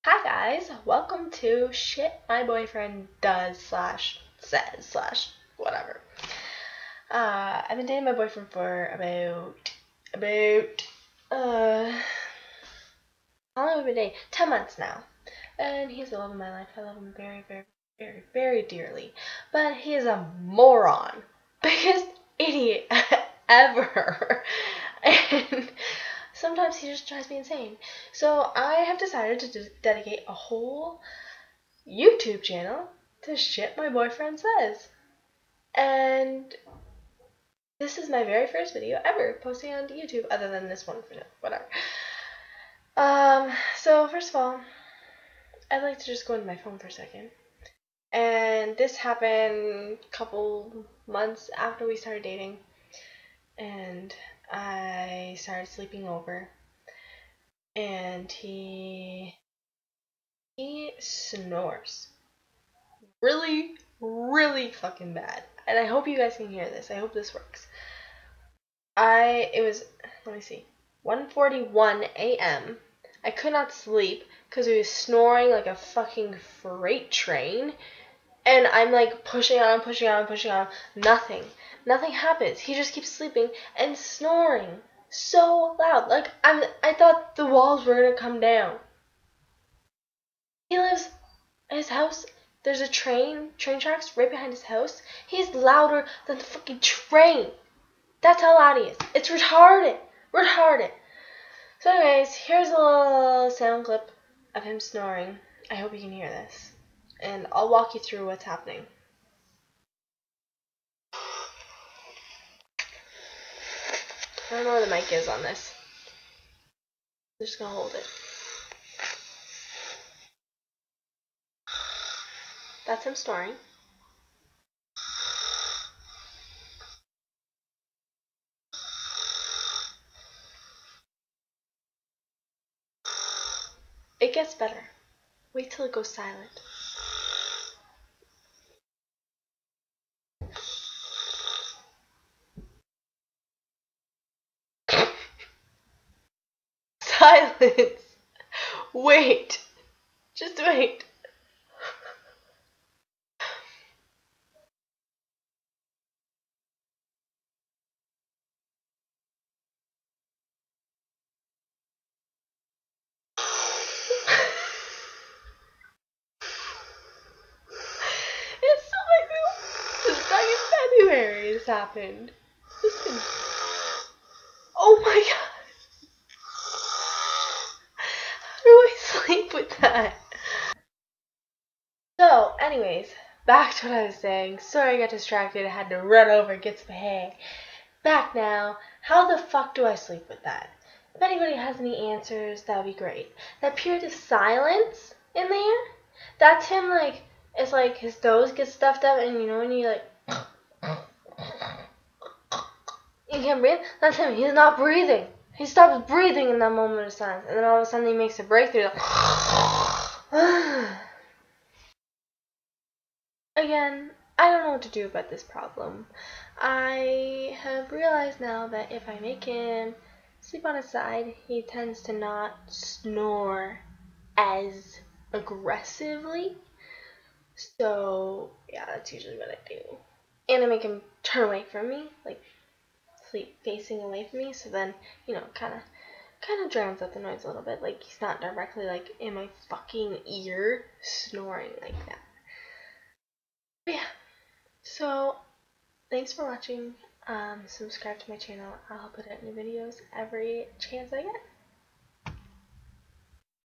Hi guys, welcome to Shit My Boyfriend Does / says / whatever. I've been dating my boyfriend for about how long have we been dating? 10 months now. And he's the love of my life. I love him very, very, very, very dearly. But he is a moron. Biggest idiot ever. And sometimes he just drives me insane. So I have decided to dedicate a whole YouTube channel to Shit My Boyfriend Says. And this is my very first video ever posting on YouTube, other than this one, whatever. So first of all, I'd like to just go into my phone for a second. And this happened a couple months after we started dating. And I started sleeping over. And he snores. Really, really fucking bad. And I hope you guys can hear this. I hope this works. It was, let me see, 1:41 a.m. I could not sleep because he was snoring like a fucking freight train. And I'm like pushing on. Nothing happens. He just keeps sleeping and snoring so loud. Like I thought the walls were gonna come down. He lives, his house, there's a train tracks right behind his house. He's louder than the fucking train. That's how loud he is. It's retarded. So anyways, here's a little sound clip of him snoring. I hope you can hear this. And I'll walk you through what's happening. I don't know where the mic is on this. I'm just gonna hold it. That's him snoring. It gets better. Wait till it goes silent. Silence. Wait. Just wait. It's so like this back in February this happened. Oh my god. How do I sleep with that? So, anyways, back to what I was saying. Sorry I got distracted. I had to run over and get some hay. Back now. How the fuck do I sleep with that? If anybody has any answers, that would be great. That period of silence in there, that's him like, it's like his toes get stuffed up and you know when you like, you can't breathe? That's him. He's not breathing. He stops breathing in that moment of silence. And then all of a sudden he makes a breakthrough. Like, again, I don't know what to do about this problem. I have realized now that if I make him sleep on his side, he tends to not snore as aggressively. So, yeah, that's usually what I do. And I make him turn away from me, like sleep facing away from me, so then, you know, kind of drowns out the noise a little bit. Like, he's not directly, like, in my fucking ear snoring like that. But yeah, so thanks for watching. Subscribe to my channel. I'll put out new videos every chance I get.